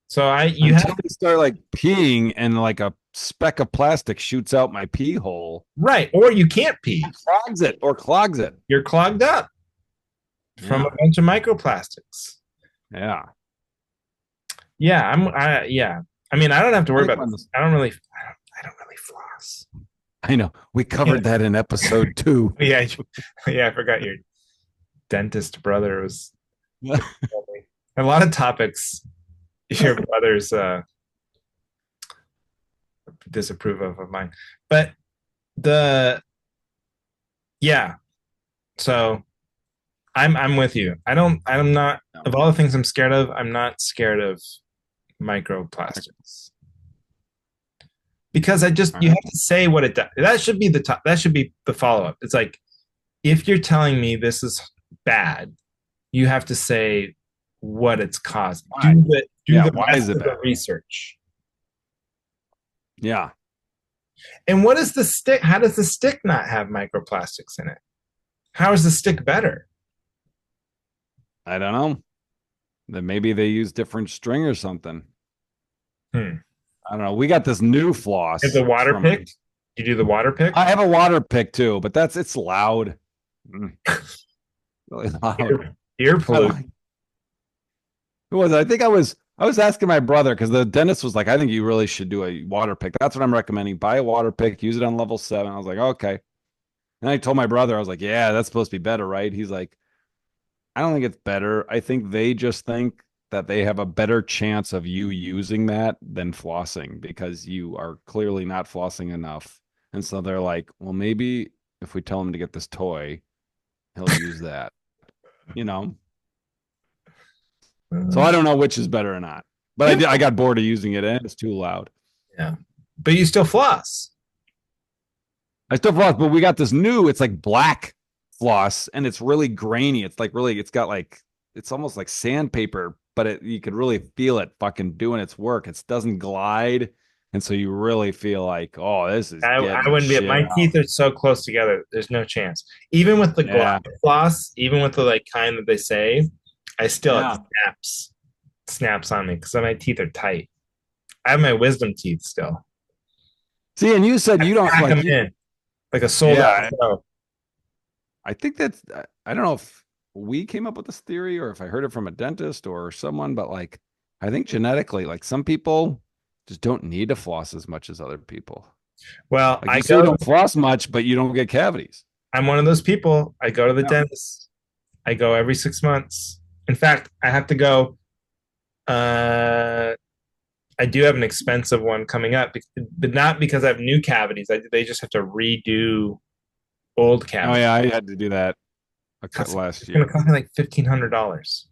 So you Until have, you start like peeing and like a speck of plastic shoots out my pee hole, right, or you can't pee. clogs it. You're clogged up from a Yeah. bunch of microplastics. Yeah. Yeah. I mean, I don't have to worry I about find this. this- I don't really floss. I know. We covered that in episode 2. Yeah, yeah, I forgot your dentist brother was a lot of topics your brothers disapprove of mine. But the yeah, so I'm with you. I'm not, of all the things I'm scared of, I'm not scared of microplastics. Because All you right. have to say what it does. That should be the top, that should be the follow-up. It's like, if you're telling me this is bad, you have to say what it's causing. Why? Do Yeah. the Why rest is it of the bad? research. Yeah. And what is the stick? How does the stick not have microplastics in it? How is the stick better? I don't know. Then maybe they use different string or something. Hmm. I don't know. We got this new Have floss the water from. pick? You do the water pick? I have a water pick too, but it's loud. Really loud. Ear I pollution. like. Who was it? I think I was asking my brother because the dentist was like, I think you really should do a water pick. That's what I'm recommending. Buy a water pick, use it on level 7. I was like, okay. And I told my brother, I was like, yeah, that's supposed to be better, right? He's like, I don't think it's better. I think they just think that they have a better chance of you using that than flossing because you are clearly not flossing enough. And so they're like, well, maybe if we tell him to get this toy, he'll use that, you know? So I don't know which is better or not. But I got bored of using it and it's too loud. Yeah. But you still floss. I still floss, but we got this new, it's like black floss and it's really grainy. It's like really, it's got like, it's almost like sandpaper, but you could really feel it fucking doing its work. It doesn't glide. And so you really feel like, oh, this is I getting wouldn't be. shit My out. teeth are so close together. There's no chance. Even with the Yeah. glass floss, even with the like kind that they say, I still it Yeah. snaps on me because my teeth are tight. I have my wisdom teeth still. See, and you said I you don't pack like them you. in like a sold Yeah. out show. I think that's, I don't know if we came up with this theory or if I heard it from a dentist or someone, but like, I think genetically, like some people just don't need to floss as much as other people. Well, Like you say, you don't floss much, but you don't get cavities. I'm one of those people. I go to the Yeah. dentist. I go every 6 months. In fact, I have to go. Uh, I do have an expensive one coming up, but not because I have new cavities. They just have to redo old Oh cavities. yeah, I had to do that It's last going year. to cost me like $1,500.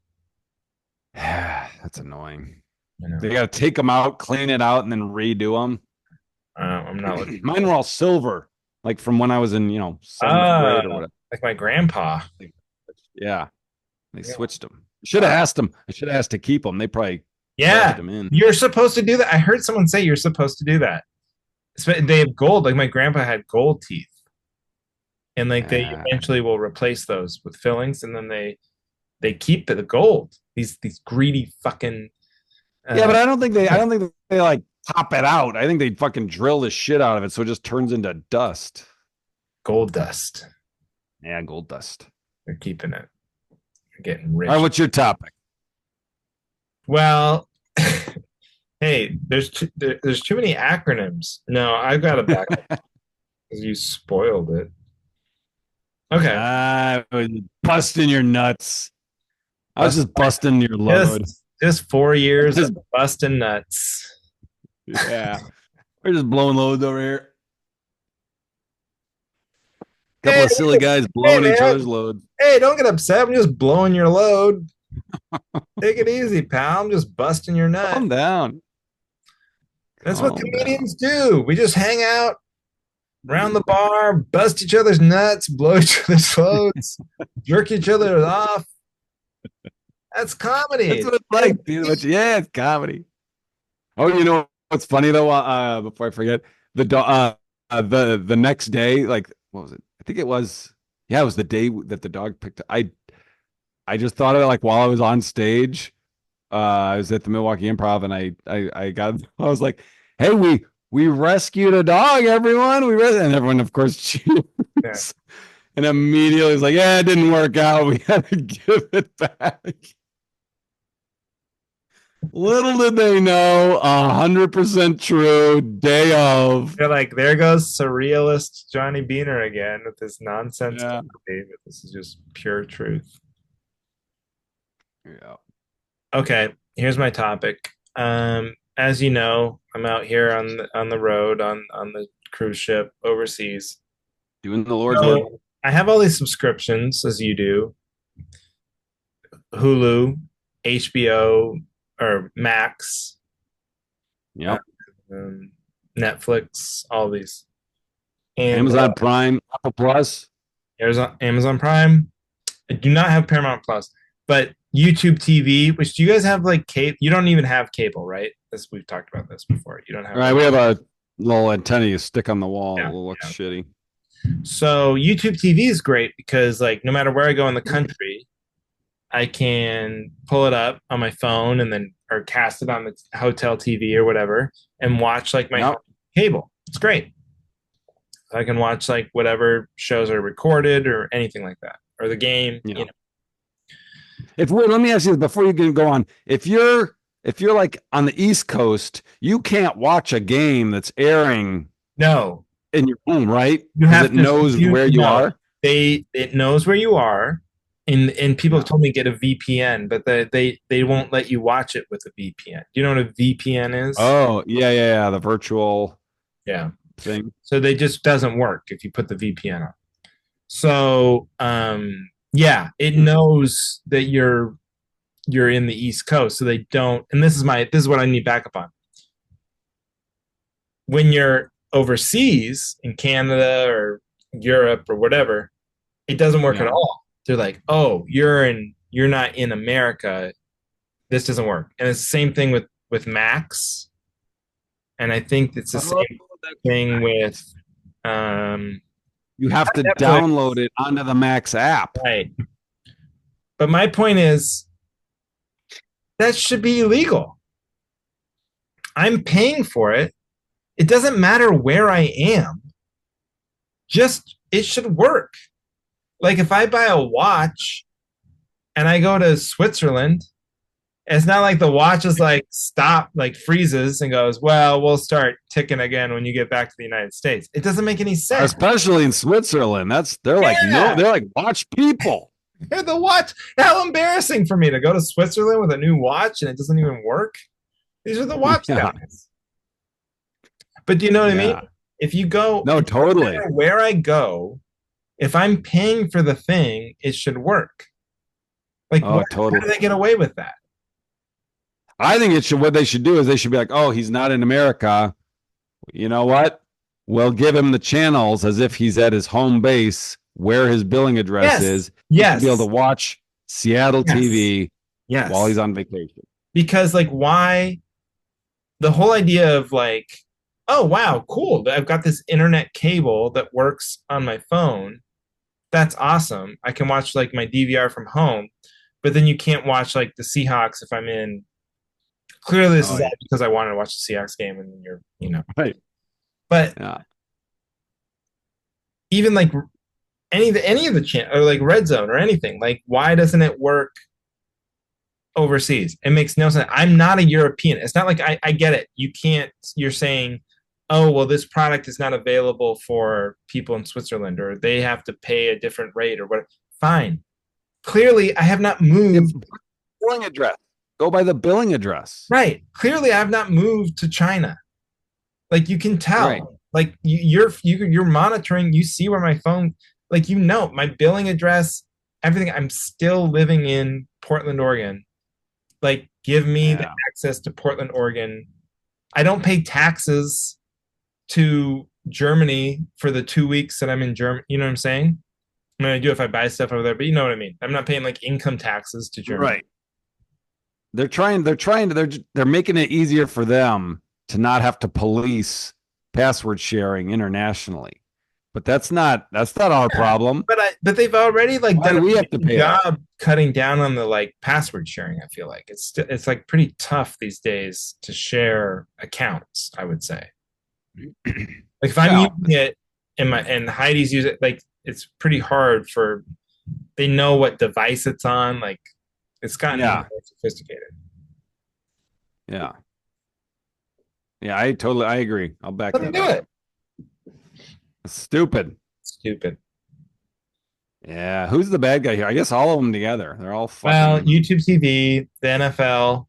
That's annoying. You know, They got to take them out, clean it out, and then redo them. I'm not looking. Mine were all silver, like from when I was in, 7th grade or whatever. Like my grandpa. Yeah, they Yeah. switched them. Should have asked them. I should have asked to keep them. They probably Yeah, cashed them in. you're supposed to do that. I heard someone say you're supposed to do that. They have gold. Like my grandpa had gold teeth, and like they Uh, eventually will replace those with fillings, and then they keep the gold. These greedy fucking yeah, but I don't think they like pop it out. I think they fucking drill the shit out of it so it just turns into dust. gold dust. Yeah, gold dust. They're keeping it. getting All right, rich. what's your topic? Well, hey, there's too many acronyms. No, I've got a backup because you spoiled it. Okay, I was busting your nuts. I was bust, just busting your load. just 4 years of Just busting nuts. yeah, we're just blowing loads over here. Couple Hey, of silly guys hey, blowing each other's man. loads. Hey, don't get upset. I'm just blowing your load. Take it easy, pal. I'm just busting your nut. Calm down. That's what Calm down. comedians do. We just hang out around the bar, bust each other's nuts, blow each other's loads, jerk each other off. That's That's comedy. what it's like, dude. But yeah, it's comedy. Oh, you know what's funny though? Before I forget, the next day, like what was it? I think it was. Yeah, it was the day that the dog picked. I just thought of it like while I was on stage. I was at the Milwaukee Improv, and I got I was like, "Hey, we rescued a dog, everyone! And everyone, of course, Yeah. cheers. And immediately was like, "Yeah, it didn't work out. We had to give it back." Little did they know, 100% true. Day of, They're like, there goes surrealist Johnny Beaner again with this nonsense yeah, comedy, but this is just pure truth. yeah. Okay, here's my topic. As you know, I'm out here on the road on the cruise ship overseas. Doing the Lord's work. So I have all these subscriptions, as you do: Hulu, HBO, or Max, uh, Yep. Netflix, all these. And Amazon Prime, Apple Plus. there's Amazon Prime. I do not have Paramount Plus, but YouTube TV. Which do you guys have like cable? You don't even have cable, right? This we've talked about this before. You don't All have right, like we have a little antenna you stick on the wall. yeah. It looks Yeah. shitty. So YouTube TV is great because like no matter where I go in the country, I can pull it up on my phone and then or cast it on the hotel TV or whatever and watch like my Yep. home cable. It's great. I can watch like whatever shows are recorded or anything like that or the game. Yeah. If wait, let me ask you before you can go on. If you're like on the East Coast, you can't watch a game that's airing No, in your home, right? you Because have it to knows you where you no. are. It knows where you are. And people have Yeah. told me get a VPN, but they won't let you watch it with a VPN. Do you know what a VPN is? Oh, yeah, yeah, yeah. The virtual Yeah. thing. So they just doesn't work if you put the VPN on. So yeah, it knows that you're in the East Coast, so they don't. And this is what I need backup on. When you're overseas in Canada or Europe or whatever, it doesn't work at Yeah. all. They're like, oh, you're not in America. This doesn't work. And it's the same thing with Max. And I think it's the Oh, same thing with um, you have to Netflix. download it onto the Max app. Right. But my point is that should be illegal. I'm paying for it. It doesn't matter where I am. Just it should work. Like if I buy a watch and I go to Switzerland, it's not like the watch is like stop, like freezes and goes, well, we'll start ticking again when you get back to the United States. It doesn't make any sense. Especially in Switzerland. They're like, no, Yeah. they're like watch people. The watch. How embarrassing for me to go to Switzerland with a new watch and it doesn't even work. These are the watch Yeah. guys. But do you know what I mean? Yeah. If you go No, no totally. matter where I go, if I'm paying for the thing, it should work. Like, Oh, how do totally. they get away with that? I think what they should do is they should be like, oh, he's not in America. You know what? We'll give him the channels as if he's at his home base where his billing address Yes. is. He should Yes. be able to watch Seattle Yes. TV Yes. while he's on vacation. Because, like, why the whole idea of, like, oh, wow, cool. I've got this internet cable that works on my phone. That's awesome. I can watch, like, my DVR from home. But then you can't watch, like, the Seahawks if I'm in. Clearly, this Oh, is yeah. all because I wanted to watch the Seahawks game and you're. Right. But Yeah. even like any of the channel or like Red Zone or anything. Like, why doesn't it work overseas? It makes no sense. I'm not a European. It's not like I get it. You can't. You're saying, oh well, this product is not available for people in Switzerland, or they have to pay a different rate, or what. Fine. Clearly, I have not If moved. billing address. Go by the billing address. Right. Clearly, I have not moved to China. Like you can Right. tell. Like you're monitoring. You see where my phone. Like my billing address, everything. I'm still living in Portland, Oregon. Like give me the Yeah. access to Portland, Oregon. I don't pay taxes to Germany for the 2 weeks that I'm in Germany. You know what I'm saying? I mean, I do if I buy stuff over there, but you know what I mean. I'm not paying like income taxes to Germany. Right. They're making it easier for them to not have to police password sharing internationally. But that's not our Yeah. problem. But they've already like Why done do a we have pretty to good pay that? job cutting down on the like password sharing. I feel like it's like pretty tough these days to share accounts. I would say like if I'm Well, using it and Heidi's using it, like it's pretty hard for they know what device it's on. Like it's gotten more yeah, sophisticated. yeah, yeah. I agree. I'll back Let them that do up. it. It's stupid. Stupid. Yeah. Who's the bad guy here? I guess all of them together. They're all Well, fucking. YouTube TV, the NFL.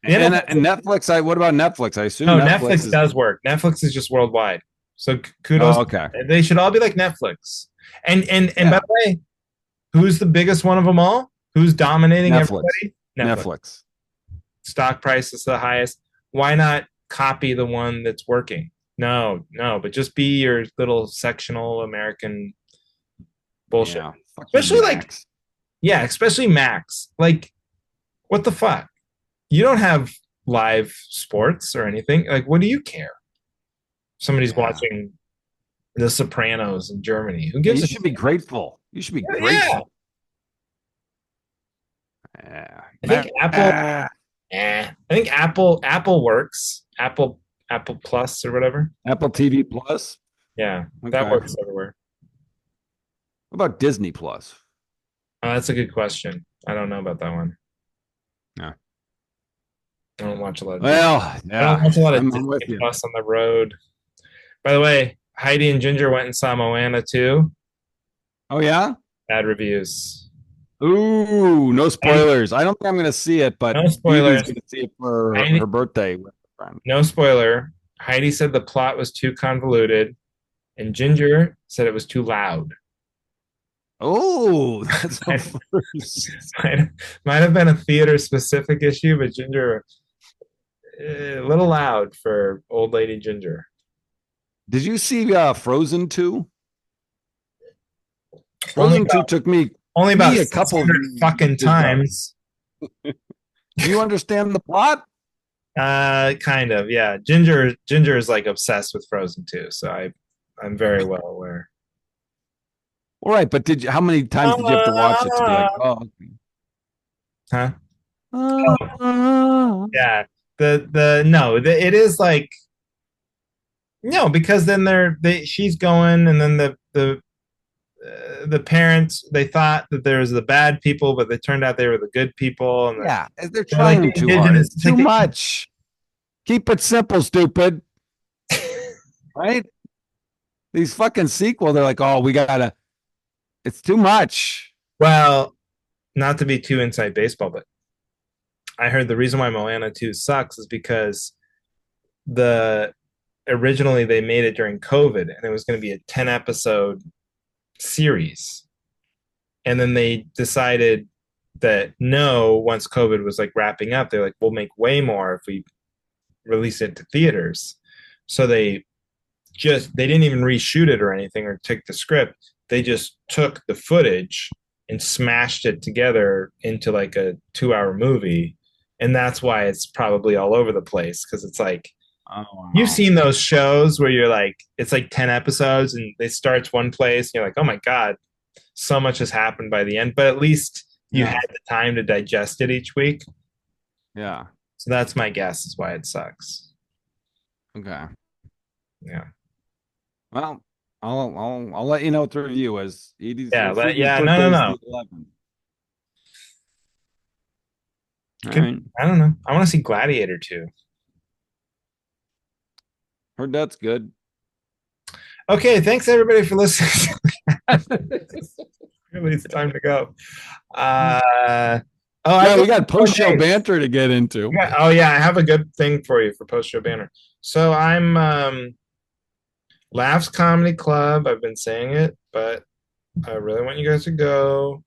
The And NFL. Netflix. What about Netflix? I assume No, Netflix Netflix is. does work. Netflix is just worldwide. So kudos. Oh, okay. They should all be like Netflix. And by Yeah. the way, who's the biggest one of them all? Who's dominating Netflix. everybody? Netflix. Netflix. Stock price is the highest. Why not copy the one that's working? No, no, but just be your little sectional American bullshit. Yeah. Fuck you, Especially like, Max. yeah, especially Max. Like, what the fuck? You don't have live sports or anything. Like, what do you care? Somebody's Yeah. watching The Sopranos in Germany. Who Yeah, gives you a should be grateful. You should be yeah? grateful. Yeah. I think Apple. I think Apple works. Apple Plus or whatever. Apple TV Plus. Yeah, that Okay. works everywhere. What about Disney Plus? Oh, that's a good question. I don't know about that one. Yeah. I don't watch a lot of Well, I don't yeah, watch a lot of I'm Disney with you. Plus on the road. By the way, Heidi and Ginger went and saw Moana too. Oh yeah. Bad reviews. Ooh, no Heidi, spoilers. I don't think I'm going to see it, but no Phoebe's spoilers. going to see it for her Heidi, birthday with a friend. no spoiler. Heidi said the plot was too convoluted, and Ginger said it was too loud. Oh, that's a might, first. might have been a theater specific issue, but Ginger a little loud for old lady Ginger. Did you see Frozen 2? Only Frozen 2 took only about me a couple of 600 fucking years up. times. Do you understand the plot? Kind of, yeah. Ginger is like obsessed with Frozen too, so I'm very well aware. All right, but how many times did you have to watch it to be like, oh, okay. Huh? Ah. Yeah. The no, it is like no, because then she's going, and then the parents they thought that there was the bad people, but they turned out they were the good people, and Yeah, they're they're like trying the too hard. indigenous. It's too much. Keep it simple, stupid. Right? These fucking sequel, they're like, oh, we gotta. It's too much. Well, not to be too inside baseball, but I heard the reason why Moana 2 sucks is because the originally they made it during COVID and it was going to be a 10 episode series. And then they decided that no, once COVID was like wrapping up, they're like, we'll make way more if we release it to theaters. So they didn't even reshoot it or anything or take the script. They just took the footage and smashed it together into like a 2 hour movie. And that's why it's probably all over the place because it's like Oh, wow. you've seen those shows where you're like it's like 10 episodes and it starts one place and you're like, oh my God, so much has happened by the end. But at least you Yeah. had the time to digest it each week. Yeah. So that's my guess is why it sucks. Okay. Yeah. Well, I'll let you know what the review is. Yeah, Fuji's yeah, birthday is no. the 11th. All Could, right. I don't know. I want to see Gladiator too. Heard that's good. Okay, thanks everybody for listening. Really, it's time to go. Uh, oh, I've Yeah, got we got post-show okay. banter to get into. Oh yeah, I have a good thing for you for post show banner. So I'm Laughs Comedy Club. I've been saying it, but I really want you guys to go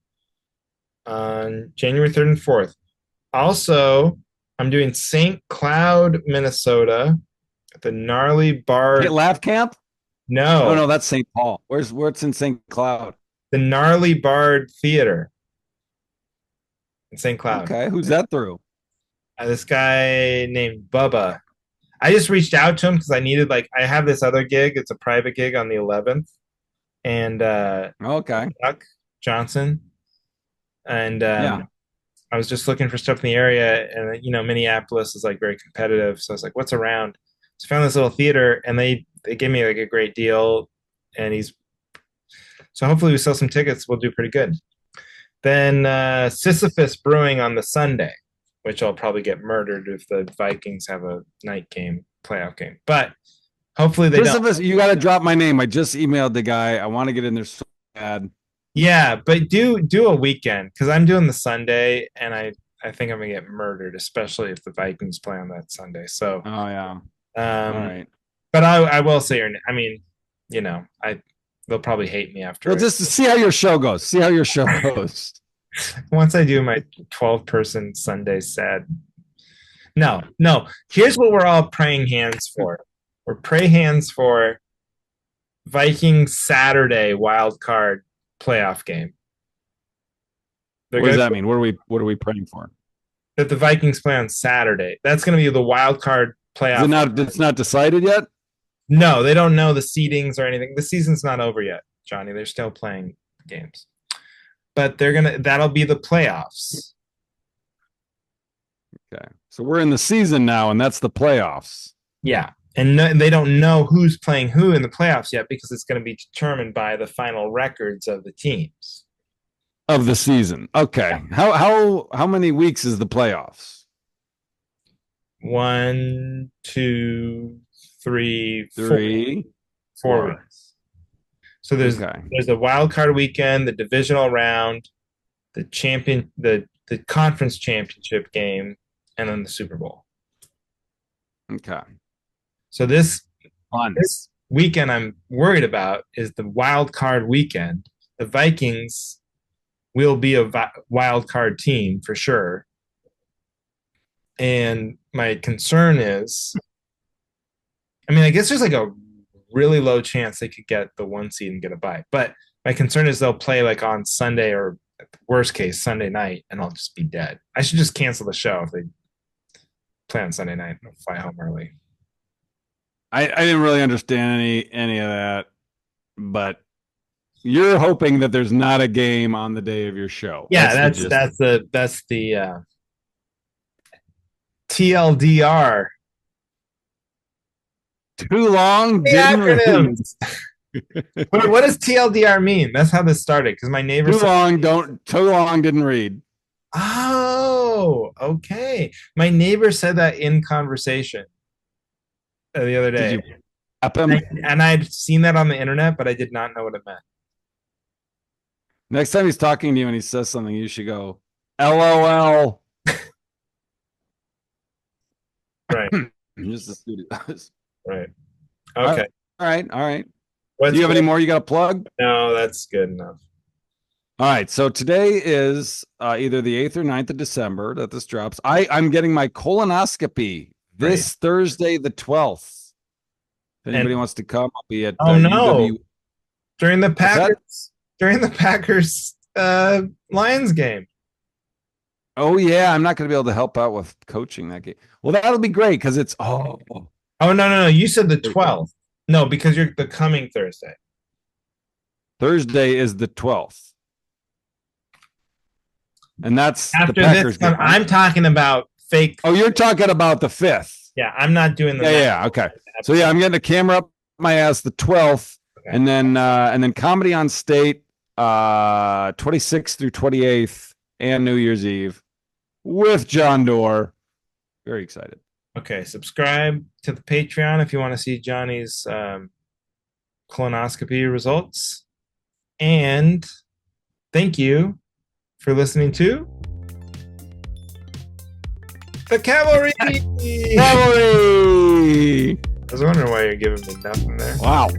on January 3rd and 4th. Also, I'm doing St. Cloud, Minnesota at the Gnarly Hey, Bard. Laugh Camp? Oh No, no, that's St. Paul. Where's in St. Cloud? the Gnarly Bard Theater in St. Cloud. Okay, who's that through? This guy named Bubba. I just reached out to him because I needed I have this other gig. It's a private gig on the 11th, and Okay. Chuck Johnson, and Yeah. I was just looking for stuff in the area, and Minneapolis is like very competitive, so I was like, "What's around?" So I found this little theater, and they gave me like a great deal, and he's so hopefully we sell some tickets. We'll do pretty good. Then Sisyphus Brewing on the Sunday, which I'll probably get murdered if the Vikings have a night game, playoff game. But hopefully they don't. Sisyphus, you got to drop my name. I just emailed the guy. I want to get in there so bad. Yeah, but do a weekend because I'm doing the Sunday, and I think I'm gonna get murdered, especially if the Vikings play on that Sunday. So, Oh yeah. All um, right. but I will say your name. I mean, I they'll probably hate me after Well, it. just to see how your show goes. See how your show goes. Once I do my 12-person Sunday sad. No, no. Here's what we're all praying hands for. We're praying hands for Vikings Saturday wild card playoff game. They're What does gonna that mean? What are we praying for? that the Vikings play on Saturday. That's going to be the wild card Is it playoff. not? It's not decided yet. No, they don't know the seedings or anything. The season's not over yet, Johnny. They're still playing games, but that'll be the playoffs. Okay. So we're in the season now, and that's the playoffs Yeah, and they don't know who's playing who in the playoffs yet because it's going to be determined by the final records of the teams. of the season. Okay. How many weeks is the playoffs? 1, 2, 3, 4. 3. 4 weeks. So there's a wild card weekend, the divisional round, the conference championship game, and then the Super Bowl. Okay. So this weekend I'm worried about is the wild card weekend. The Vikings will be a wild card team for sure. And my concern is, I mean, I guess there's like a really low chance they could get the 1 seed and get a bye. But my concern is they'll play like on Sunday or worst case Sunday night, and I'll just be dead. I should just cancel the show if they play on Sunday night and fly home early. I didn't really understand any of that, but you're hoping that there's not a game on the day of your show. Yeah, that's the TLDR. Too long didn't read. What does TLDR mean? That's how this started because my neighbor too long didn't read. Oh, okay. My neighbor said that in conversation the other day. Did you tap him? And I'd seen that on the internet, but I did not know what it meant. Next time he's talking to you and he says something, you should go, LOL. Right. Just as good as Right. Okay. All right. Do you have any more you got to plug? No, that's good enough. All right. So today is either the 8th or 9th of December that this drops. I'm getting my colonoscopy this Thursday, the 12th. If anybody wants to come, I'll be at UW. During the Packers Lions game. Oh yeah, I'm not going to be able to help out with coaching that game. Well, that'll be great because it's no. You said the 12th. No, because you're the coming Thursday. Thursday is the 12th. And that's after the Packers this. I'm talking about fake. Oh, you're talking about the 5th. Yeah, I'm not doing the. Yeah. Okay. So yeah, I'm getting a camera up my ass the 12th. And then Comedy on State, 26th through 28th, and New Year's Eve with John Doerr. Very excited. Okay, subscribe to the Patreon if you want to see Johnny's colonoscopy results. And thank you for listening to The Cavalry. Cavalry! I was wondering why you're giving me nothing there. Wow.